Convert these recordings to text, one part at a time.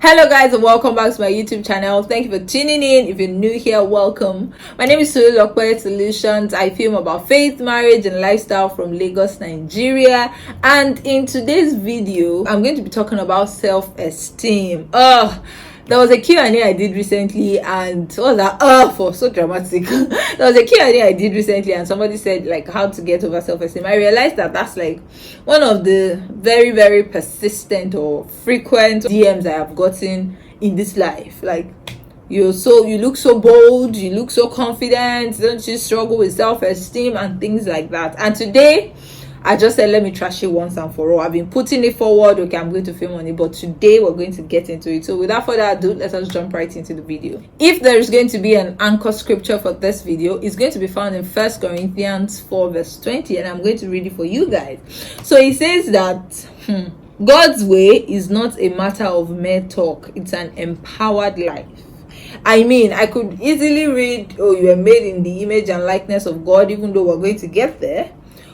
Hello guys, and welcome back to my YouTube channel. Thank you for tuning in. If you're new here, welcome. My name is TOLulopesolutions. I film about faith, marriage and lifestyle from Lagos, Nigeria. And in today's video, I'm going to be talking about self-esteem. There was a Q&A I did recently, and what was that? For so dramatic. There was a Q&A I did recently, and somebody said like how to get over self-esteem. I realized that that's like one of the very, very persistent or frequent DMs I have gotten in this life. Like, you look so bold, you look so confident, don't you struggle with self-esteem and things like that? And today I just said, let me trash it once and for all. I've been putting it forward. Okay, I'm going to film on it, but today we're going to get into it. So without further ado, let us jump right into the video. If there is going to be an anchor scripture for this video, it's going to be found in 1 Corinthians 4 verse 20, and I'm going to read it for you guys. So it says that God's way is not a matter of mere talk. It's an empowered life. I mean, I could easily read, oh, you are made in the image and likeness of God, even though we're going to get there.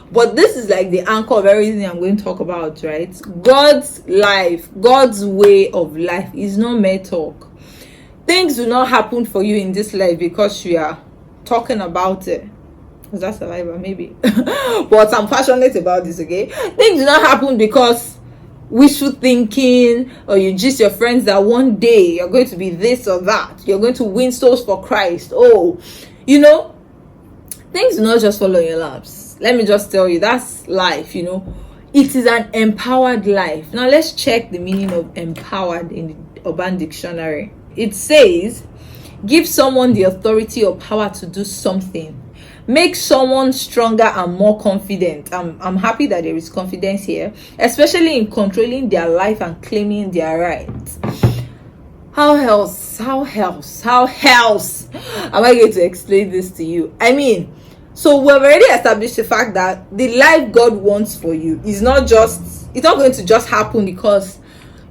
But this is like the anchor of everything I'm going to talk about, right? God's life, God's way of life is not mere talk. Things do not happen for you in this life because you are talking about it. Is that saliva? Maybe. But I'm passionate about this, okay? Things do not happen because wishful thinking, or you just your friends that one day you're going to be this or that. You're going to win souls for Christ. Oh, things do not just follow your laps. Let me just tell you, that's life. It is an empowered life. Now let's check the meaning of empowered in the Urban Dictionary. It says, give someone the authority or power to do something, make someone stronger and more confident. I'm happy that there is confidence here, especially in controlling their life and claiming their rights. How else am I going to explain this to you? I mean, so we've already established the fact that the life God wants for you is it's not going to just happen because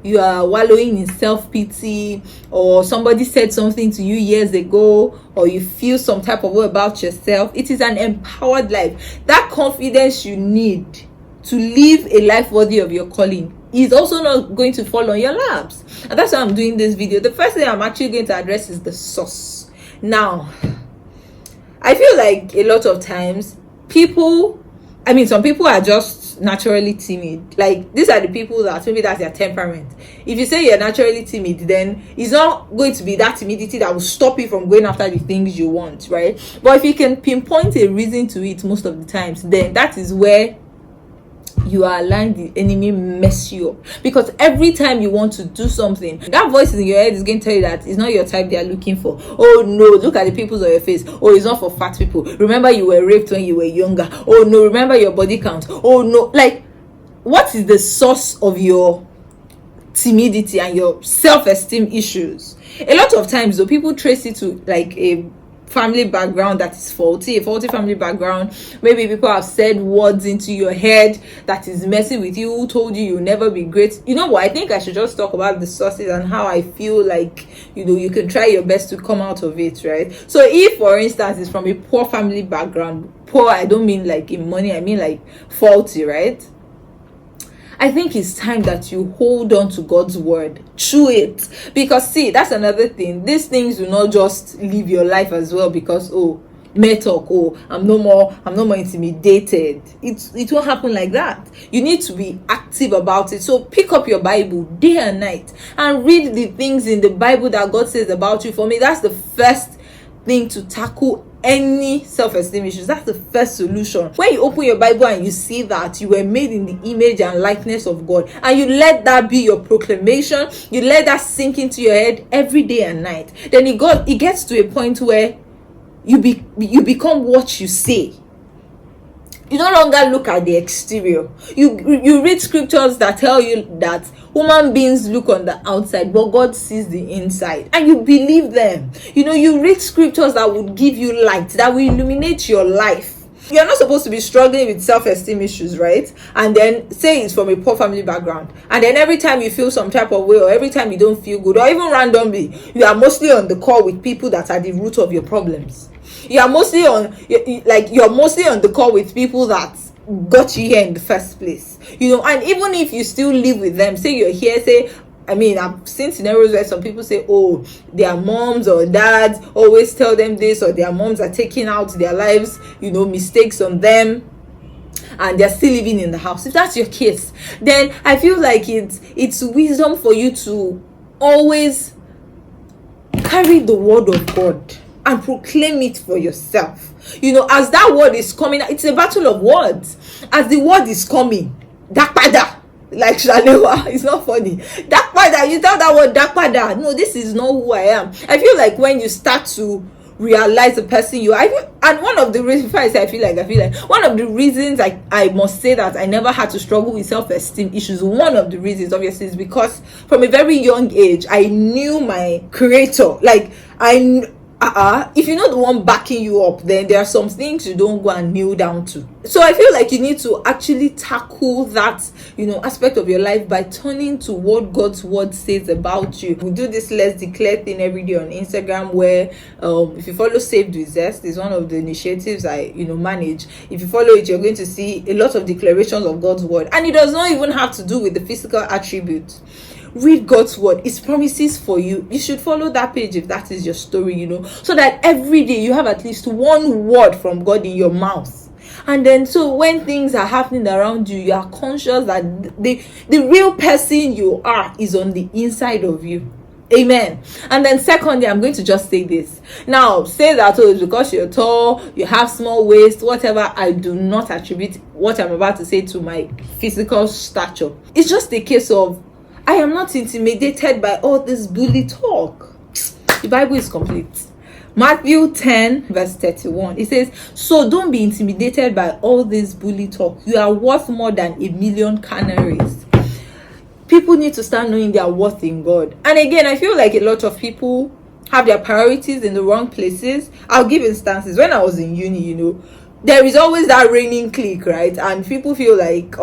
you are wallowing in self-pity, or somebody said something to you years ago, or you feel some type of way about yourself. It is an empowered life. That confidence you need to live a life worthy of your calling is also not going to fall on your laps. And that's why I'm doing this video. The first thing I'm actually going to address is the source. Now, I feel like a lot of times some people are just naturally timid. Like, these are the people that maybe that's their temperament. If you say you're naturally timid, then it's not going to be that timidity that will stop you from going after the things you want, right? But if you can pinpoint a reason to it most of the times, then that is where you are allowing the enemy mess you up. Because every time you want to do something, that voice in your head is going to tell you that it's not your type they are looking for. Oh no, look at the pimples on your face. Oh, it's not for fat people. Remember you were raped when you were younger. Oh no, remember your body count. Oh no. Like, what is the source of your timidity and your self-esteem issues? A lot of times though, people trace it to like a family background that is faulty, a faulty family background. Maybe people have said words into your head that is messing with you, who told you you'll never be great. You know what, I think I should just talk about the sources and how I feel like you can try your best to come out of it, right? So if, for instance, it's from a poor family background, poor, I don't mean like in money, I mean like faulty, right? I think it's time that you hold on to God's word through it. Because see, that's another thing. These things do not just live your life as well because, mere talk, I'm no more intimidated. It won't happen like that. You need to be active about it. So pick up your Bible day and night and read the things in the Bible that God says about you. For me, that's the first thing to tackle any self-esteem issues. That's the first solution. When you open your Bible and you see that you were made in the image and likeness of God, and you let that be your proclamation, you let that sink into your head every day and night, then it gets to a point where you become what you say. You no longer look at the exterior. You read scriptures that tell you that human beings look on the outside, but God sees the inside, and you believe them. You read scriptures that would give you light, that will illuminate your life. You're not supposed to be struggling with self-esteem issues, right? And then say it's from a poor family background, and then every time you feel some type of way, or every time you don't feel good, or even randomly, you are mostly on the call with people that are the root of your problems. You're mostly on the call with people that got you here in the first place. And even if you still live with them, say you're here, say I mean, I've seen scenarios where some people say, oh, their moms or dads always tell them this, or their moms are taking out their lives, mistakes on them, and they're still living in the house. If that's your case, then I feel like it's wisdom for you to always carry the word of God and proclaim it for yourself. As that word is coming, it's a battle of words. As the word is coming, dakpada, like Shalewa, it's not funny. Dakpada, you tell that word dakpada, no, this is not who I am. I feel like when you start to realize the person you are, and one of the reasons, I feel like one of the reasons I must say that I never had to struggle with self-esteem issues, one of the reasons obviously is because from a very young age I knew my creator. Like if you're not the one backing you up, then there are some things you don't go and kneel down to. So I feel like you need to actually tackle that aspect of your life by turning to what God's word says about you. We do this Let's Declare thing every day on Instagram, where if you follow Saved with Zest, is one of the initiatives I manage. If you follow it, you're going to see a lot of declarations of God's word, and it does not even have to do with the physical attributes. Read God's word, its promises for you. You should follow that page if that is your story, so that every day you have at least one word from God in your mouth. And then so when things are happening around you, you are conscious that the real person you are is on the inside of you. Amen. And then secondly, I'm going to just say this. Now, say that it's because you're tall, you have small waist, whatever. I do not attribute what I'm about to say to my physical stature. It's just a case of I am not intimidated by all this bully talk. The Bible is complete. Matthew 10 verse 31. It says, so don't be intimidated by all this bully talk. You are worth more than 1,000,000 canaries. People need to start knowing their worth in God. And again, I feel like a lot of people have their priorities in the wrong places. I'll give instances. When I was in uni, there is always that reigning clique, right? And people feel like,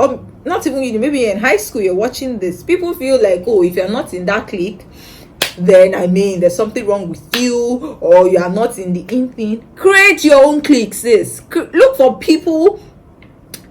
not even uni, maybe in high school you're watching this, people feel like, oh, if you're not in that clique, then there's something wrong with you, or you are not in the in thing. Create your own clique, sis. Look for people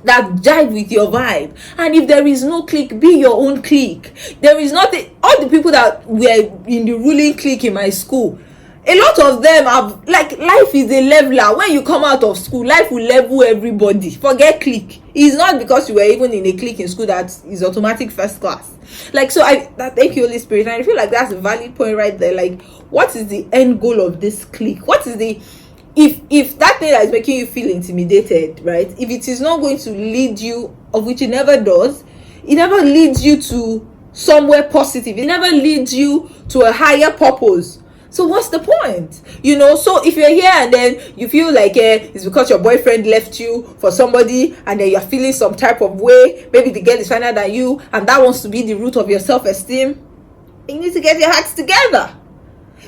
that jive with your vibe. And if there is no clique, be your own clique. There is nothing. All the people that were in the ruling clique in my school, a lot of them have, like, life is a leveler. When you come out of school, life will level everybody. Forget clique. It's not because you were even in a clique in school that is automatic first class. Like, so thank you, Holy Spirit. And I feel like that's a valid point right there. Like, what is the end goal of this clique? What is the, if that thing that is making you feel intimidated, right? If it is not going to lead you, of which it never does, it never leads you to somewhere positive. It never leads you to a higher purpose. So what's the point? So if you're here and then you feel like it's because your boyfriend left you for somebody, and then you're feeling some type of way, maybe the girl is finer than you, and that wants to be the root of your self-esteem, you need to get your hearts together.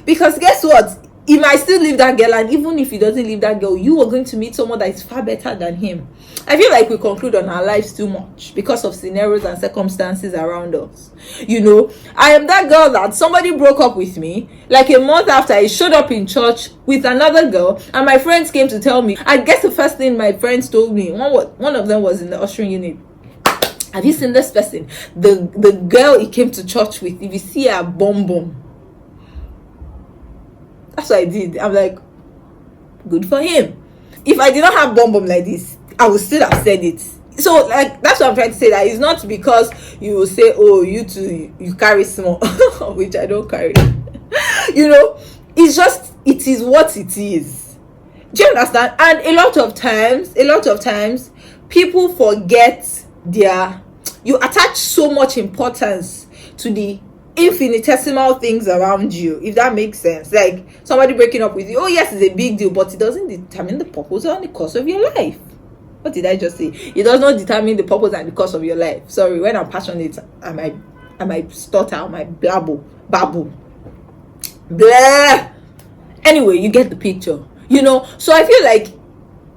Because guess what? He might still leave that girl, and even if he doesn't leave that girl, you are going to meet someone that is far better than him. I feel like we conclude on our lives too much because of scenarios and circumstances around us. I am that girl that somebody broke up with me like a month after I showed up in church with another girl, and my friends came to tell me. I guess the first thing my friends told me, one of them was in the ushering unit. Have you seen this person? The girl he came to church with, if you see her bum. That's what I did. I'm like, good for him. If I did not have bum like this, I would still have said it. So, like, that's what I'm trying to say. That it's not because you will say, oh, you too, you carry small, which I don't carry. It's just, it is what it is. Do you understand? And a lot of times, people forget you attach so much importance to the infinitesimal things around you, if that makes sense. Like somebody breaking up with you, oh yes, it's a big deal, but it doesn't determine the purpose or the course of your life. What did I just say? It does not determine the purpose and the course of your life. Sorry, when I'm passionate, I might stutter, I might babble. Blah. Anyway, you get the picture. So I feel like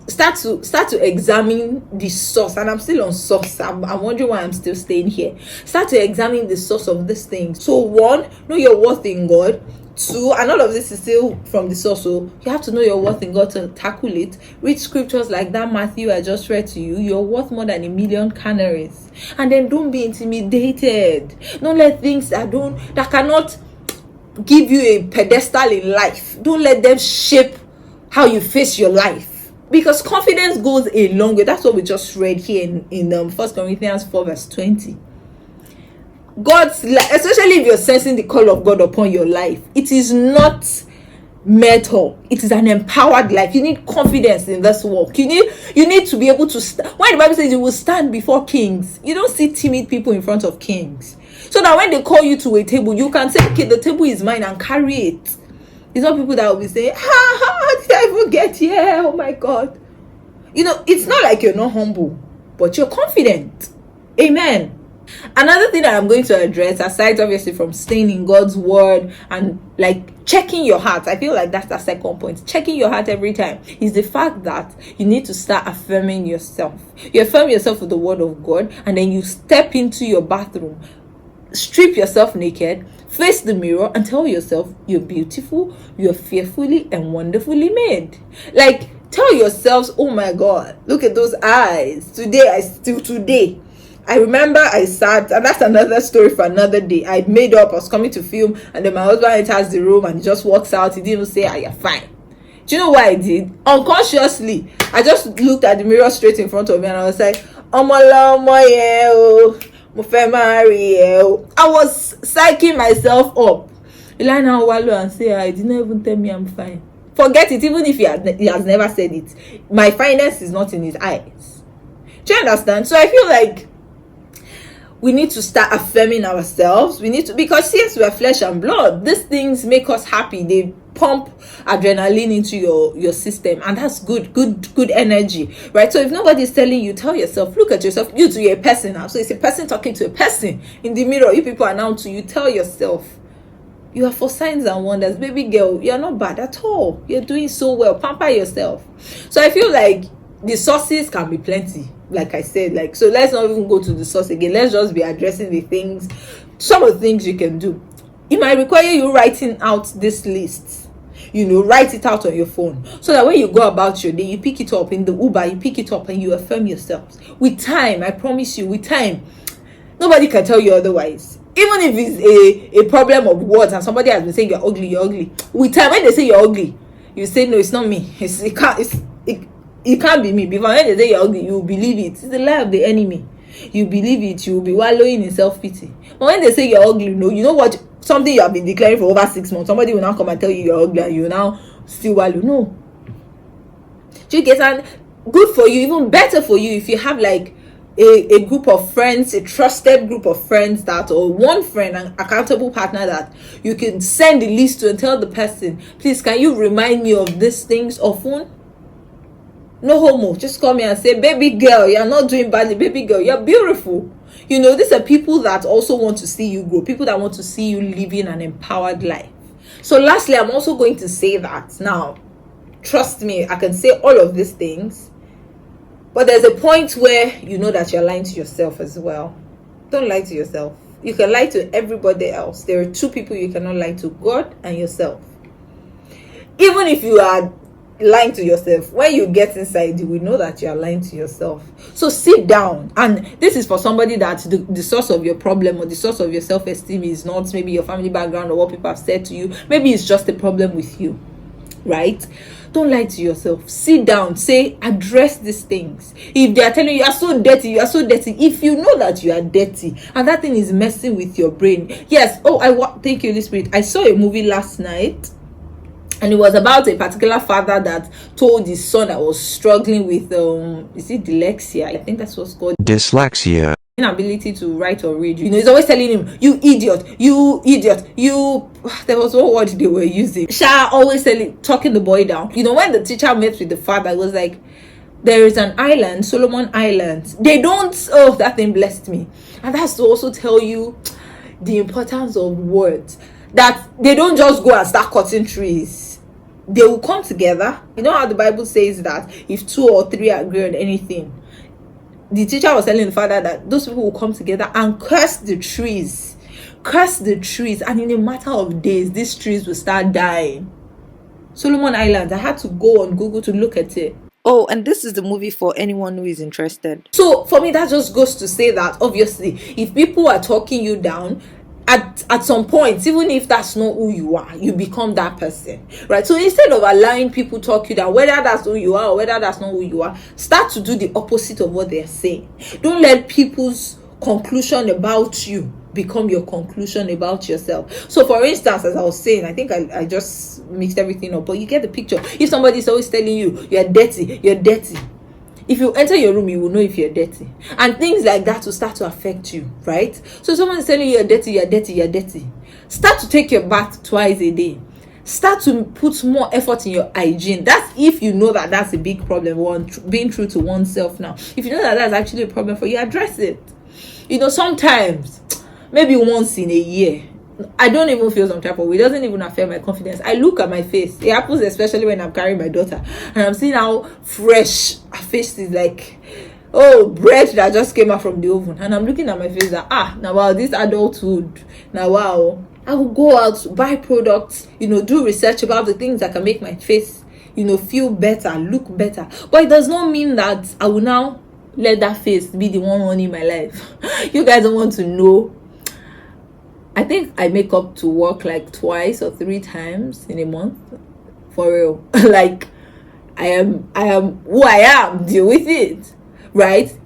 start to examine the source. And I'm still on source. I'm wondering why I'm still staying here. Start to examine the source of this thing. So 1, know your worth in God. Two, and all of this is still from the source, so you have to know your worth in God to tackle it. Read scriptures like that Matthew I just read to you. You're worth more than 1,000,000 canaries. And then don't be intimidated. Don't let things that cannot give you a pedestal in life, don't let them shape how you face your life, because confidence goes a long way. That's what we just read here in 1 Corinthians 4 verse 20. God's life, especially if you're sensing the call of God upon your life, it is not metal, it is an empowered life. You need confidence in this walk. You need to be able to when the Bible says you will stand before kings, you don't see timid people in front of kings, so that when they call you to a table, you can say, okay, the table is mine, and carry it. It's not people that will be saying, how did I even get here? Oh my God. It's not like you're not humble, but you're confident. Amen. Another thing that I'm going to address, aside obviously from staying in God's word and like checking your heart, I feel like that's the second point, checking your heart every time, is the fact that you need to start affirming yourself. You affirm yourself with the word of God, and then you step into your bathroom, strip yourself naked, face the mirror, and tell yourself you're beautiful, you're fearfully and wonderfully made. Like, tell yourselves, oh my God, look at those eyes. Today I remember I sat, and that's another story for another day. I made up, I was coming to film, and then my husband enters the room and he just walks out. He didn't even say, you're fine. Do you know what I did? Unconsciously, I just looked at the mirror straight in front of me and I was like, I was psyching myself up. Elena Wallo and say, I didn't even tell me I'm fine. Forget it, even if he has never said it. My fineness is not in his eyes. Do you understand? So I feel like we need to start affirming ourselves. We need to, because since we are flesh and blood, these things make us happy. They pump adrenaline into your system, and that's good energy, right? So if nobody's telling you, tell yourself, look at yourself. You're a person now, so it's a person talking to a person in the mirror. You people are now to you. Tell yourself, you are for signs and wonders, baby girl. You're not bad at all. You're doing so well. Pamper yourself. So I feel like the sources can be plenty, like I said. Like, so let's not even go to the source again. Let's just be addressing the things, some of the things you can do. It might require you writing out this list. Write it out on your phone, so that when you go about your day, you pick it up in the Uber, you pick it up and you affirm yourselves. With time, I promise you, with time, nobody can tell you otherwise. Even if it's a problem of words and somebody has been saying you're ugly, with time, when they say you're ugly, you say, no, it's not me. It can't be me. Because when they say you're ugly, you believe it. It's the lie of the enemy. You believe it, you will be wallowing in self-pity. But when they say you're ugly, no, you know what? Something you have been declaring for over 6 months, somebody will now come and tell you you're ugly and you now still wallow. No. Do you get? And good for you, even better for you, if you have like a group of friends, a trusted group of friends, that, or one friend, an accountable partner that you can send the list to and tell the person, please, can you remind me of these things often? No homo, just call me and say, baby girl, you're not doing badly, baby girl, you're beautiful. These are people that also want to see you grow, people that want to see you living an empowered life. So lastly, I'm also going to say that, now, trust me, I can say all of these things, but there's a point where you know that you're lying to yourself as well. Don't lie to yourself. You can lie to everybody else. There are two people you cannot lie to: God and yourself. Even if you are lying to yourself, when you get inside, you will know that you are lying to yourself. So sit down, and this is for somebody that the source of your problem or the source of your self-esteem is not maybe your family background or what people have said to you. Maybe it's just a problem with you, right? Don't lie to yourself. Sit down, say, address these things. If they are telling you, you are so dirty, if you know that you are dirty and that thing is messing with your brain, yes. Thank you, Holy Spirit. I saw a movie last night, and it was about a particular father that told his son that was struggling with is it dyslexia? I think that's what's called dyslexia. Inability to write or read. He's always telling him, you idiot. There was one word they were using. Always talking the boy down. When the teacher met with the father, it was like, there is an island, Solomon Island. They don't. That thing blessed me. And that's to also tell you the importance of words. That they don't just go and start cutting trees. They will come together. You know how the Bible says that if 2 or 3 agree on anything, the teacher was telling the father that those people will come together and curse the trees. curse the trees, and in a matter of days these trees will start dying. Solomon Islands. I had to go on Google to look at it. Oh, and this is the movie for anyone who is interested. So for me, that just goes to say that obviously, if people are talking you down, at some point, even if that's not who you are, you become that person, right? So instead of allowing people talk you down, whether that's who you are or whether that's not who you are, start to do the opposite of what they're saying. Don't let people's conclusion about you become your conclusion about yourself. So for instance, as I was saying, I think I just mixed everything up, but you get the picture. If somebody is always telling you you're dirty, if you enter your room, you will know if you're dirty, and things like that will start to affect you, right? So someone is telling you you're dirty, start to take your bath twice a day. Start to put more effort in your hygiene. That's if you know that that's a big problem. Being true to oneself. Now, if you know that that's actually a problem for you, address it. Sometimes, maybe once in a year, I don't even feel some type of way. It doesn't even affect my confidence. I look at my face. It happens especially when I'm carrying my daughter and I'm seeing how fresh her face is, like, oh, bread that just came out from the oven. And I'm looking at my face like, now wow, this adulthood. Now wow, I will go out, buy products, do research about the things that can make my face, feel better, look better. But it does not mean that I will now let that face be the one running my life. You guys don't want to know. I think I make up to work like 2 or 3 times in a month. For real. Like, I am who I am. Deal with it. Right?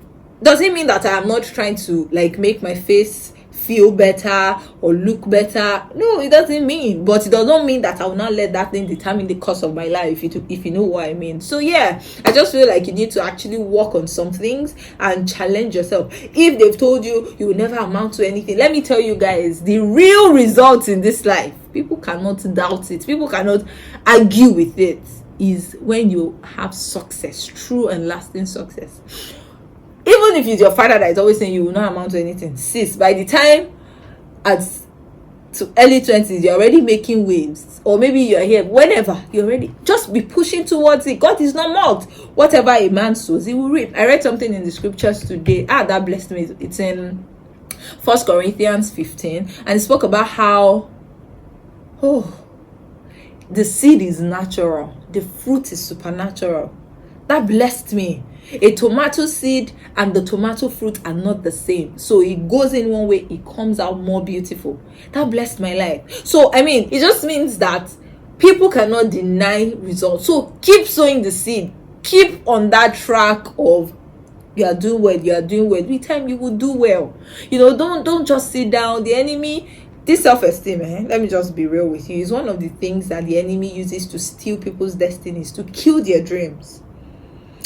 Doesn't mean that I am not trying to like make my face feel better or look better. No, it doesn't mean. But it does not mean that I will not let that thing determine the course of my life, if you know what I mean. So yeah, I just feel like you need to actually work on some things and challenge yourself. If they've told you you will never amount to anything, let me tell you guys, the real results in this life, people cannot doubt it, people cannot argue with it, is when you have success, true and lasting success. Even if it's your father that is always saying you will not amount to anything, sis, by the time to early 20s, you're already making waves, or maybe you're here, whenever you're ready, just be pushing towards it. God is not mocked. Whatever a man sows, he will reap. I read something in the scriptures today. That blessed me. It's in 1 Corinthians 15, and it spoke about how, the seed is natural, the fruit is supernatural. That blessed me. A tomato seed and the tomato fruit are not the same. So it goes in one way, it comes out more beautiful. That blessed my life. So, I mean, it just means that people cannot deny results. So keep sowing the seed. Keep on that track of you are doing well. With time, you will do well. Don't just sit down. The enemy, this self-esteem, let me just be real with you, is one of the things that the enemy uses to steal people's destinies, to kill their dreams.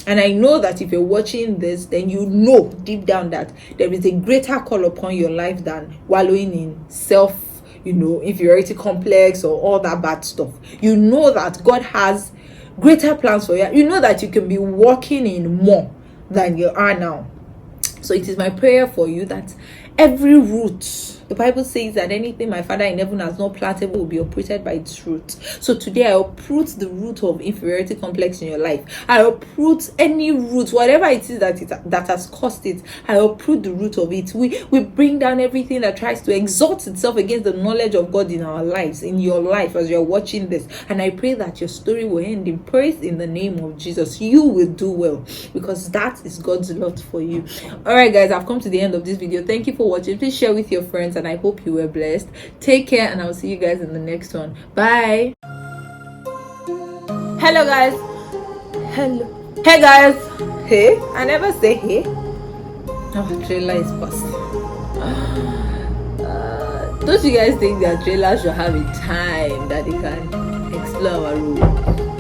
And I know that if you're watching this, then you know deep down that there is a greater call upon your life than wallowing in inferiority complex or all that bad stuff. You know that God has greater plans for you. You know that you can be walking in more than you are now. So it is my prayer for you that every root, the Bible says that anything my Father in heaven has not planted will be uprooted by its root. So today I uproot the root of inferiority complex in your life. I uproot any root, whatever it is that has caused it. I uproot the root of it. We bring down everything that tries to exalt itself against the knowledge of God in our lives, in your life as you're watching this. And I pray that your story will end in praise in the name of Jesus. You will do well, because that is God's lot for you. Alright guys, I've come to the end of this video. Thank you for watching. Please share with your friends, and I hope you were blessed. Take care, and I'll see you guys in the next one. Bye. Hello guys. Hello. Hey guys. Hey. I never say hey. Oh, trailer is passing. Don't you guys think that trailers should have a time that they can explore our road?